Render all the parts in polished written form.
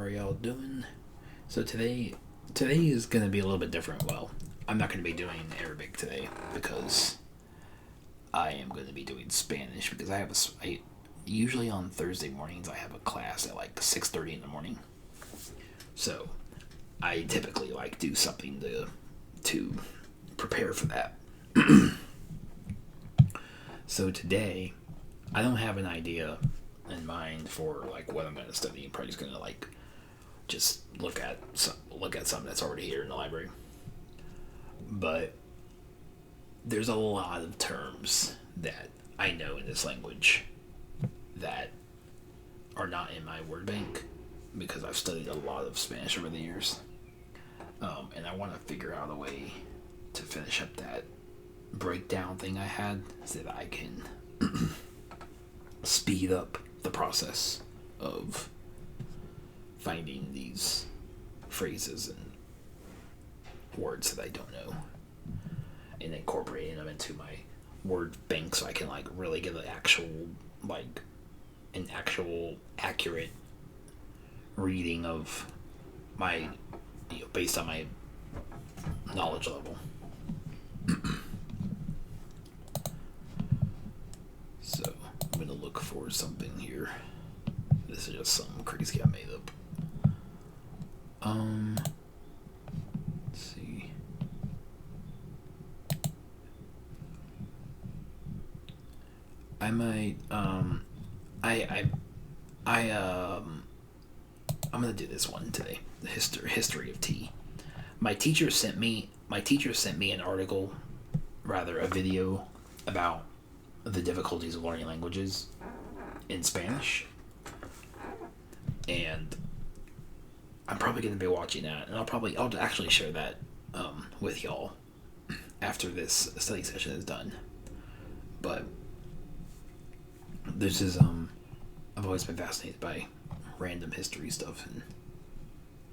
are y'all doing? So today is gonna be a little bit different. Well, I'm not gonna be doing Arabic today because I am gonna be doing Spanish because I usually on Thursday mornings I have a class at like 6:30 in the morning. So I typically like do something to prepare for that. So today I don't have an idea in mind for like what I'm gonna study. I'm probably just gonna like just look at something that's already here in the library. But there's a lot of terms that I know in this language that are not in my word bank because I've studied a lot of Spanish over the years. And I want to figure out a way to finish up that breakdown thing I had so that I can speed up the process of finding these phrases and words that I don't know and incorporating them into my word bank so I can like really get an actual accurate reading of my based on my knowledge level. So I'm gonna look for something here. This is just something crazy I made up. Let's see. I might I'm gonna do this one today. The history of tea. My teacher sent me an article, rather a video about the difficulties of learning languages in Spanish. And I'm probably going to be watching that, and I'll actually share that with y'all after this study session is done. But this is I've always been fascinated by random history stuff, and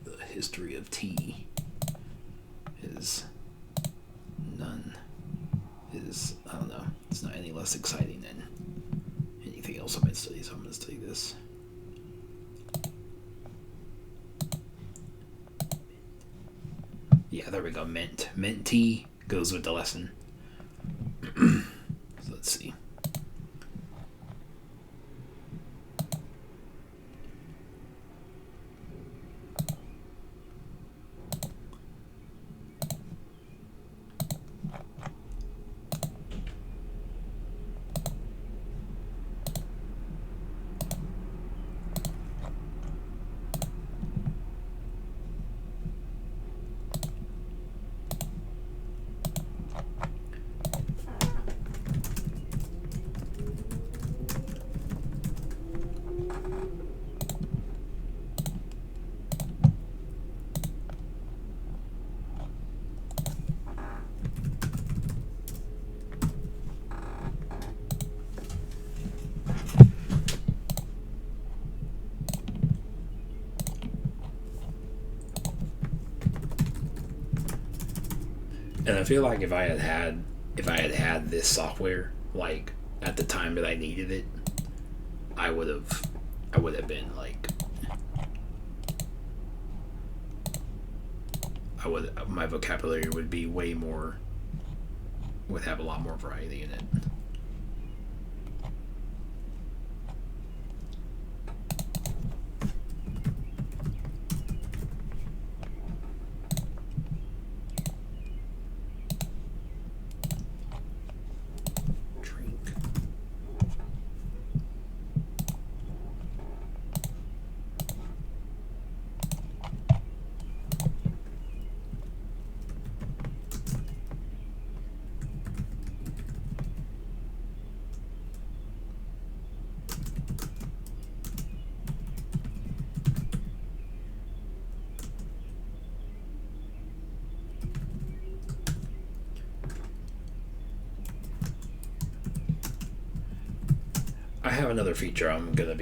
the history of tea is I don't know, it's not any less exciting than anything else I might study, so I'm going to study this. Yeah, there we go. Mint tea goes with the lesson. So let's see. And I feel like if I had had this software like at the time that I needed it, I would have been like my vocabulary would be would have a lot more variety in it. I have another feature I'm gonna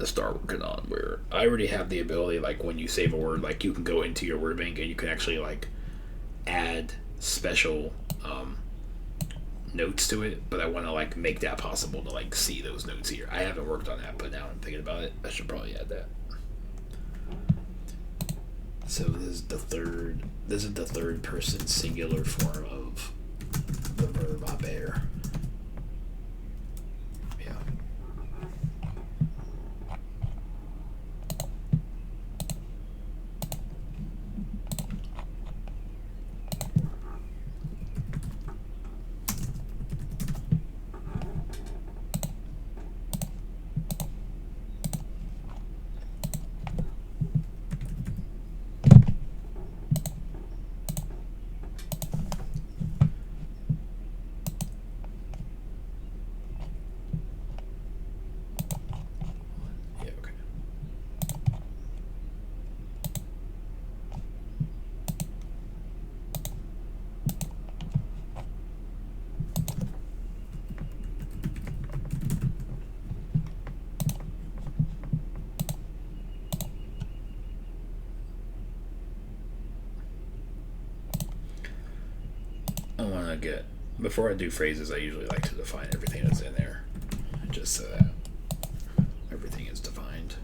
start working on where I already have the ability, like when you save a word, like you can go into your word bank and you can actually like add special notes to it, but I want to like make that possible to like see those notes here. I haven't worked on that, but now I'm thinking about it, I should probably add that. So this is the third. This is the third person singular form of the verb haber. Yeah. Before I do phrases, I usually like to define everything that's in there, just so that everything is defined,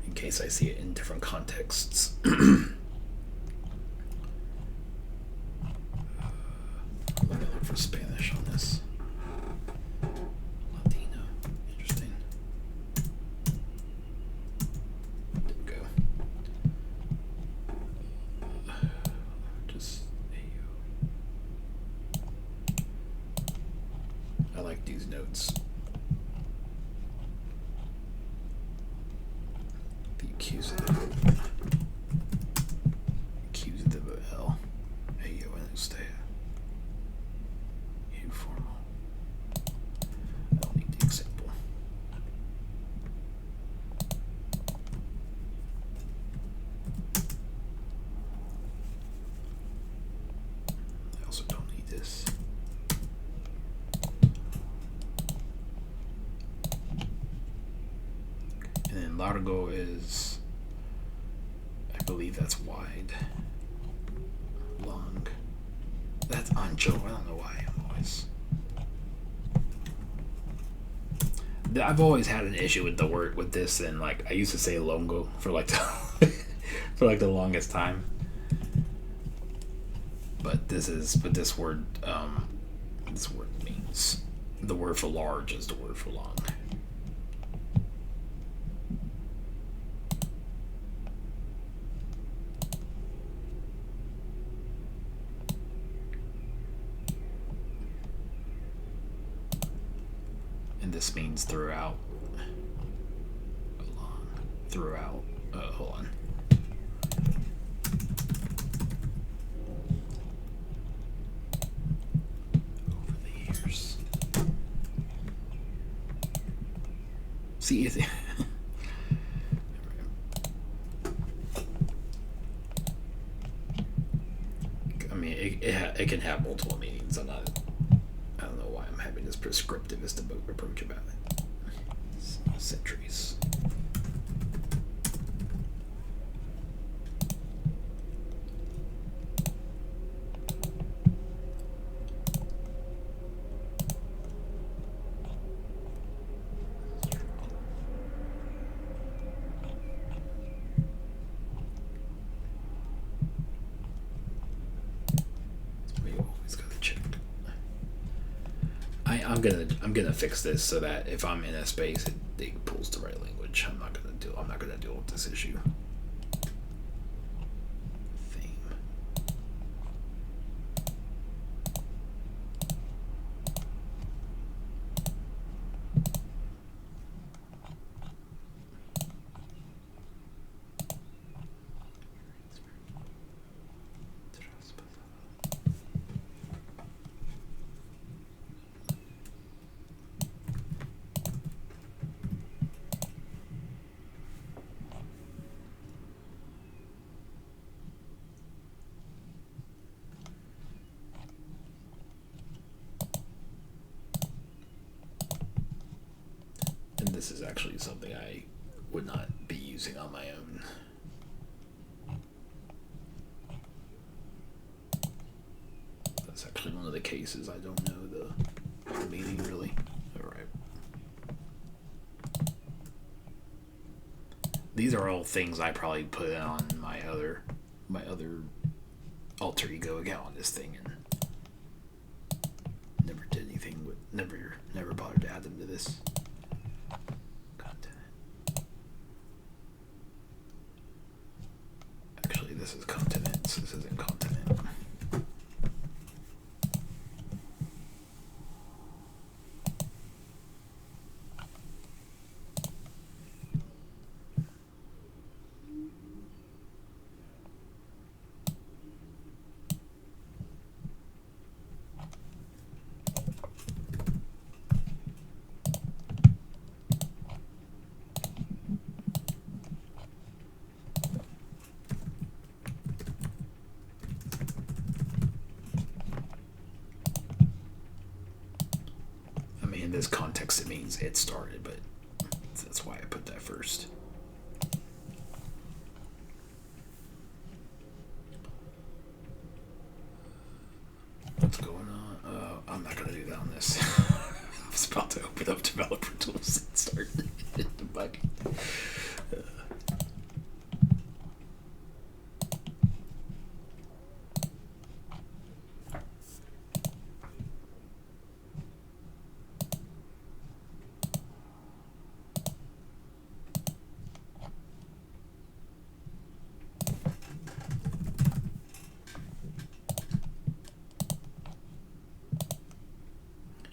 in case I see it in different contexts. I'm gonna look for Spanish on this. Latino, interesting. There we go. I like these notes. The accusative. Accusative of L. Hey, yo, and stay. Informal. I don't need the example. I also don't need this. And then largo is, I believe that's wide. Long. That's ancho. I don't know why I'm always. I've always had an issue with the word with this, and like I used to say longo for like the for like the longest time. But this word means, the word for large is the word for long. And this means throughout. Along. Throughout. Hold on. Over the years. See, is it? I mean, it can have multiple meanings. I don't know why I'm having this prescriptivist approach about it. Centuries. I'm gonna fix this so that if I'm in a space, it pulls the right language. I'm not gonna deal with this issue. Theme. And this is actually something I would not be using on my own. That's actually one of the cases I don't know the meaning really. Alright. these are all things I probably put on my other alter ego account on this thing, and never did anything with, never bothered to add them to this content. Actually, this is continents. This isn't continent. In this context, it means it started, but that's why I put that first. What's going on? I'm not gonna do that on this. I was about to open up developer tools and start debugging.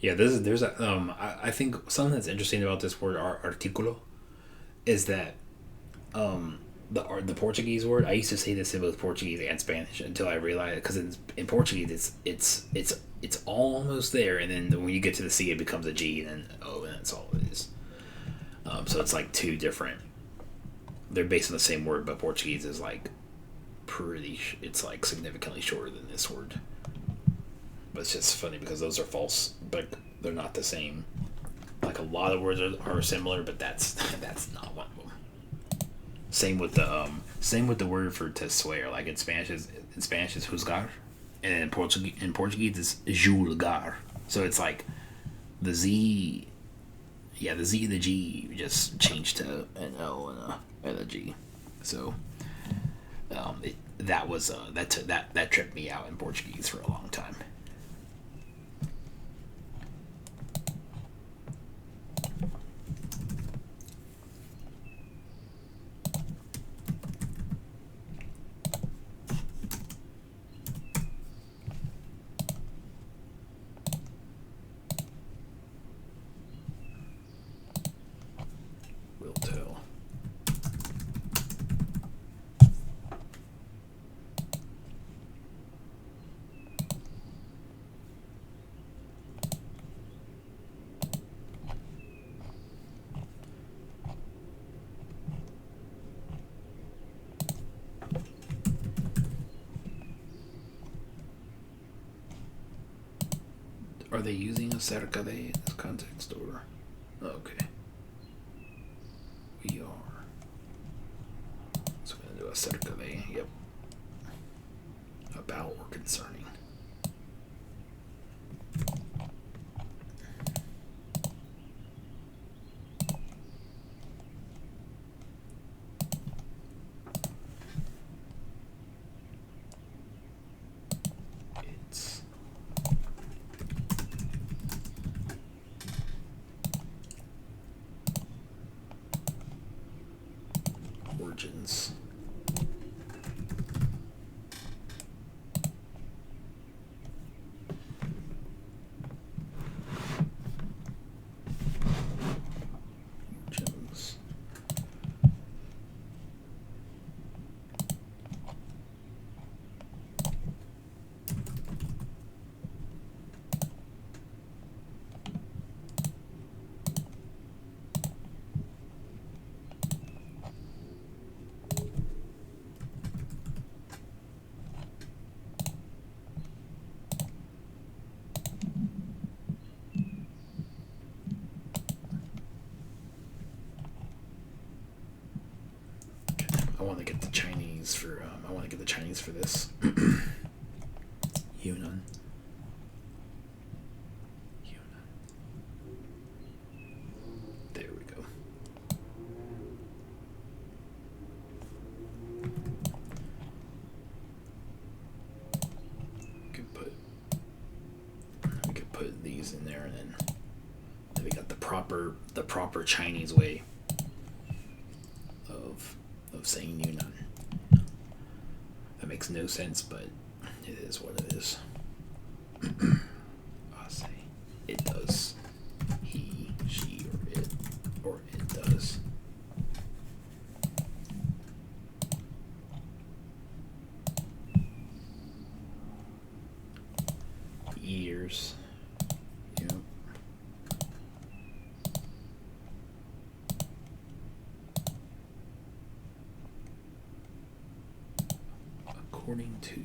Yeah, there's a I think something that's interesting about this word articulo is that the Portuguese word, I used to say this in both Portuguese and Spanish until I realized, because in Portuguese it's almost there, and then when you get to the C it becomes a G, and then O, and that's all it is. So it's like two different. They're based on the same word, but Portuguese is like it's like significantly shorter than this word. But it's just funny because those are false, but they're not the same. Like a lot of words are similar, but that's not one of them. Same with the word for to swear. Like in Spanish is juzgar, and in Portuguese it's julgar. So it's like the Z, the Z and the G just changed to an L and a G. So that tripped me out in Portuguese for a long time. Will tell. Are they using a cerca de in this context, or? Okay. We are. So we're going to do a cerca de, yep. About or concerning. It's origins. Origins. I want to get the Chinese for this. Yunnan. There we go. Chinese in there, and then we got the proper Chinese way of saying Yunnan. That makes no sense, but it is what it is. I'll say it does. He, she, or it does. Years. Yep. According to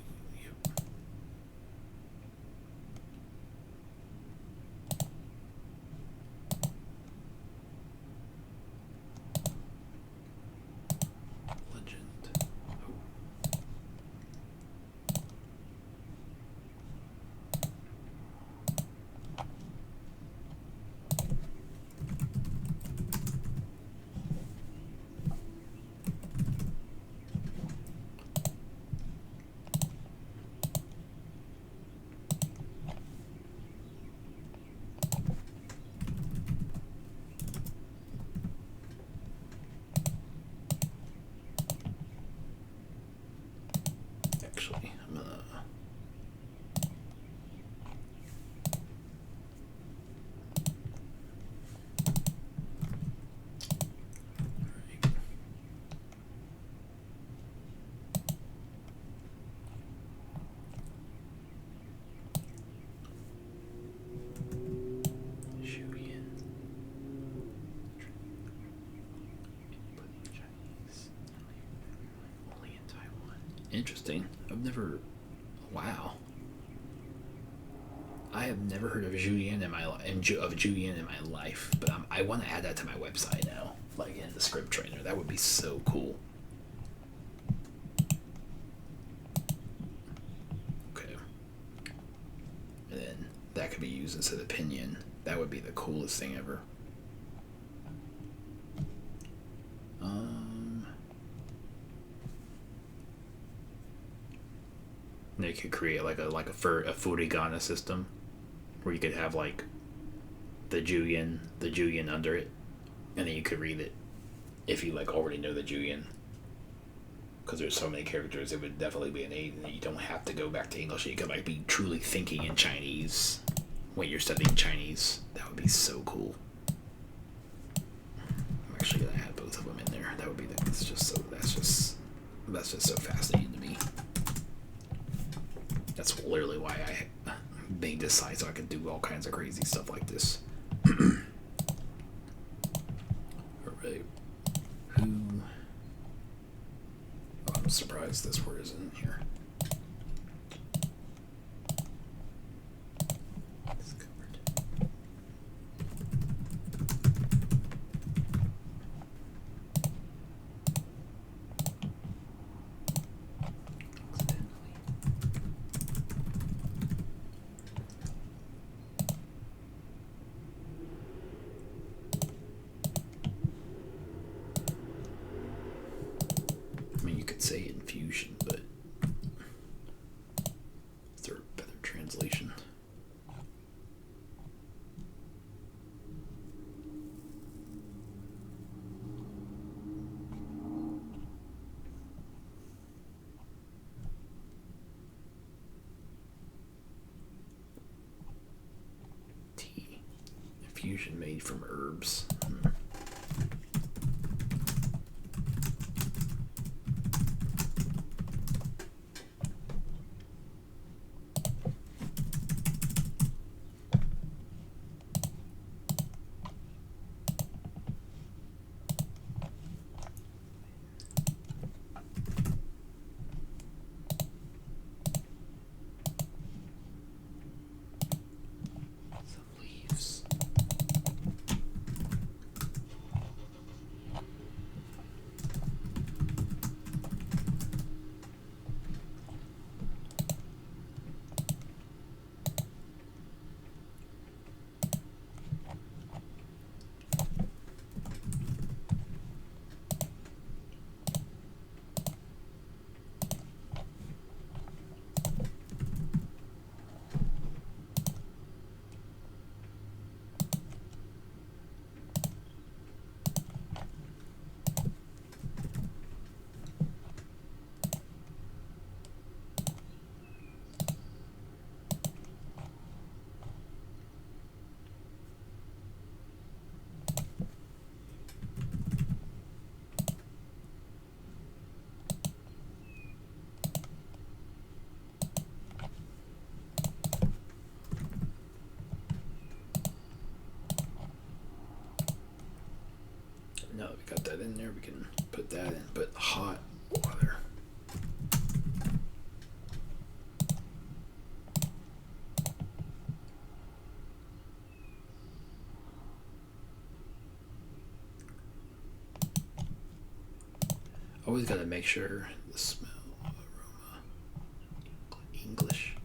actually, I'm gonna interesting. Wow. I have never heard of Julian in my life, but I want to add that to my website now, like in the script trainer. That would be so cool. Okay. And then that could be used instead of pinyin. That would be the coolest thing ever. They could create like a furigana system where you could have like the Julian under it, and then you could read it if you like already know the Julian. Because there's so many characters, it would definitely be an aid, and you don't have to go back to English. You could like be truly thinking in Chinese when you're studying Chinese. That would be so cool. I'm actually gonna add both of them in there. That would be that's just so fascinating to me. That's literally why I made this site, so I could do all kinds of crazy stuff like this. Alright. I'm surprised this word isn't here. Discovered. Say infusion, but is there a better translation? Tea. Infusion made from herbs. in there. We can put that in. Put hot water. Always gotta make sure the smell, aroma, English.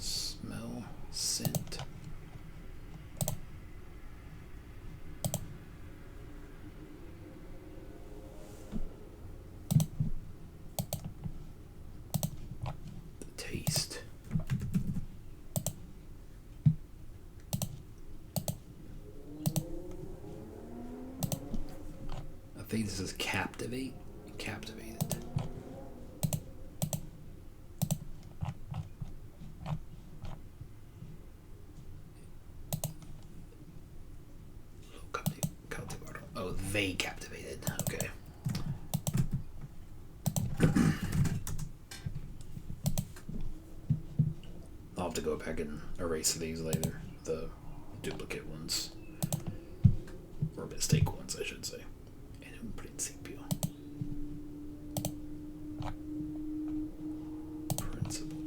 Smell, scent. The taste. I think this is captivate. Captivated. Oh, they captivated. Okay. I'll have to go back and erase these later. The duplicate ones. Or mistake ones, I should say. En un principio. Principle.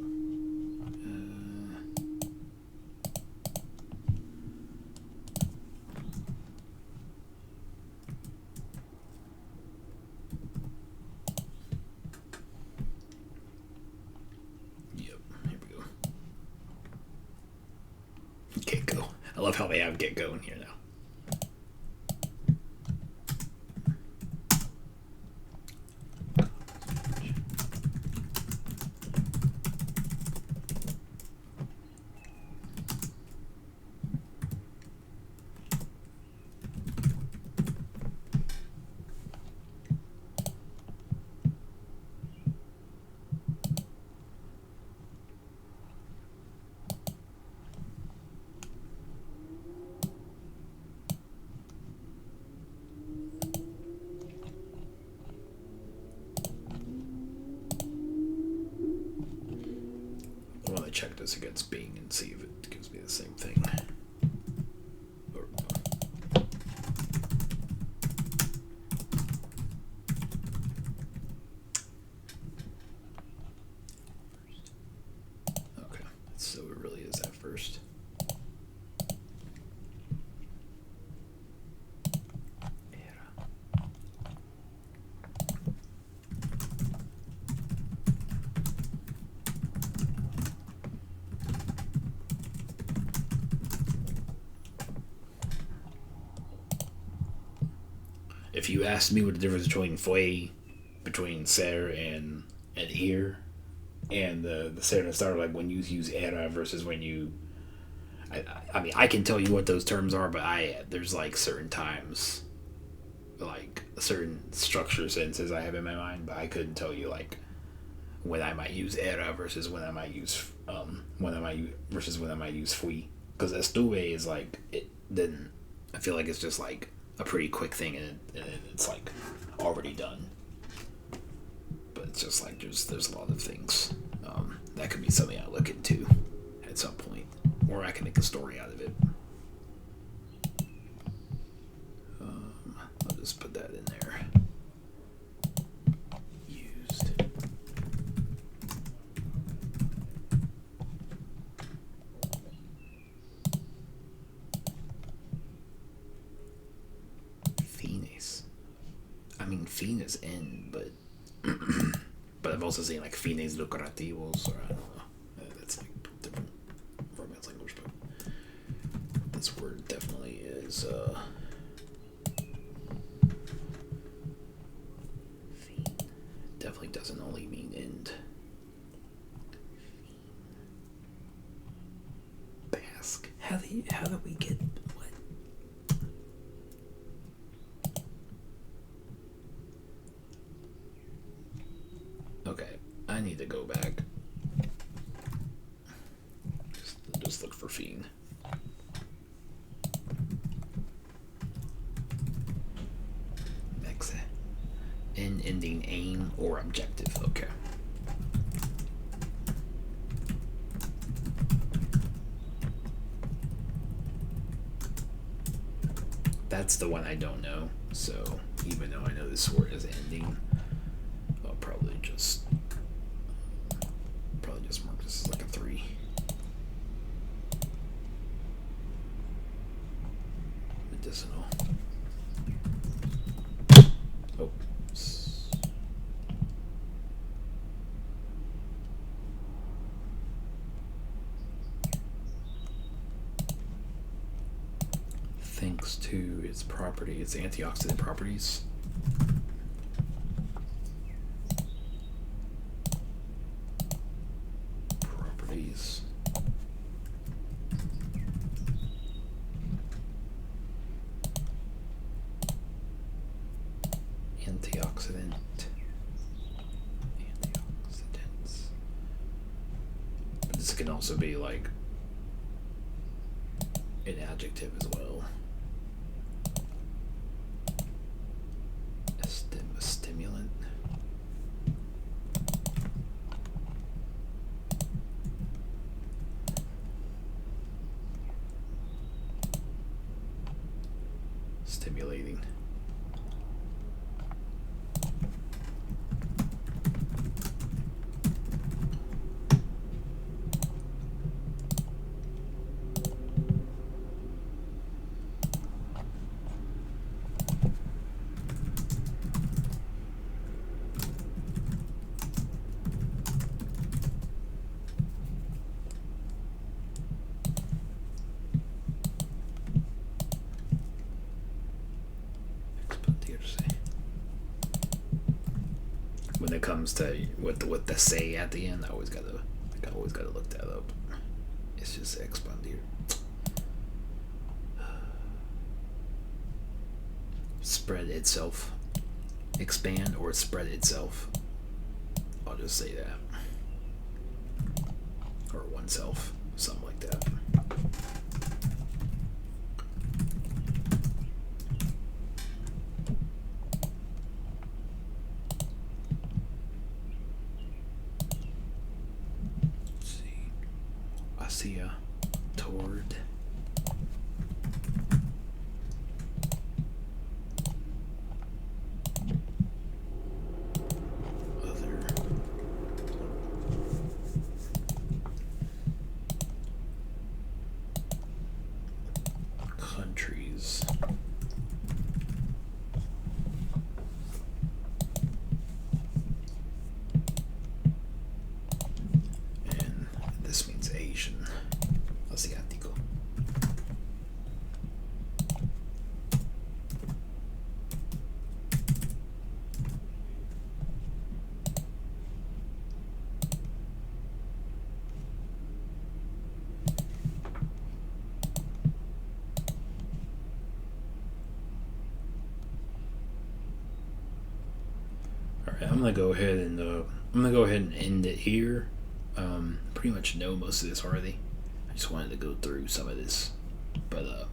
Yep, here we go. Get go. I love how they have get go in here now. I want to check this against Bing and see if it gives me the same thing. Okay, so it really is that first. If you asked me what the difference between ser and ir, and the ser and star, like when you use era versus when you, I mean, I can tell you what those terms are, but there's like certain times, like certain structure sentences I have in my mind, but I couldn't tell you like when I might use era versus when I might use fui, because estuve is like it. Then I feel like it's just like a pretty quick thing, and it's like already done. But it's just like there's a lot of things that could be something I look into at some point, or I can make a story out of it. I'll just put that in there. Used. I mean, fin is in, but but I've also seen like fines lucrativos, or I don't know. That's like different Romance language, but this word definitely is fin. Definitely doesn't only mean end. Basque. How do we get what? Okay, I need to go back. Just look for fiend. Exit. In ending aim or objective. Okay. That's the one I don't know. So even though I know this word is ending, I'll probably just mark this as like a 3. Medicinal. Oh. Thanks to its antioxidant properties. Antioxidants. But this can also be like an adjective as well. A stimulant. Stimulating. When it comes to what the say at the end, I always gotta look that up. It's just expandir. Spread itself. Expand or spread itself. I'll just say that. Or oneself. Something like that. Toward other countries. And this means Asian. Asiático. All right, I'm gonna go ahead and end it here. Pretty much know most of this already. I just wanted to go through some of this, but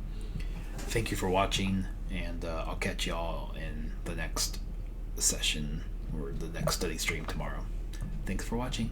thank you for watching, and I'll catch y'all in the next session or the next study stream tomorrow. Thanks for watching.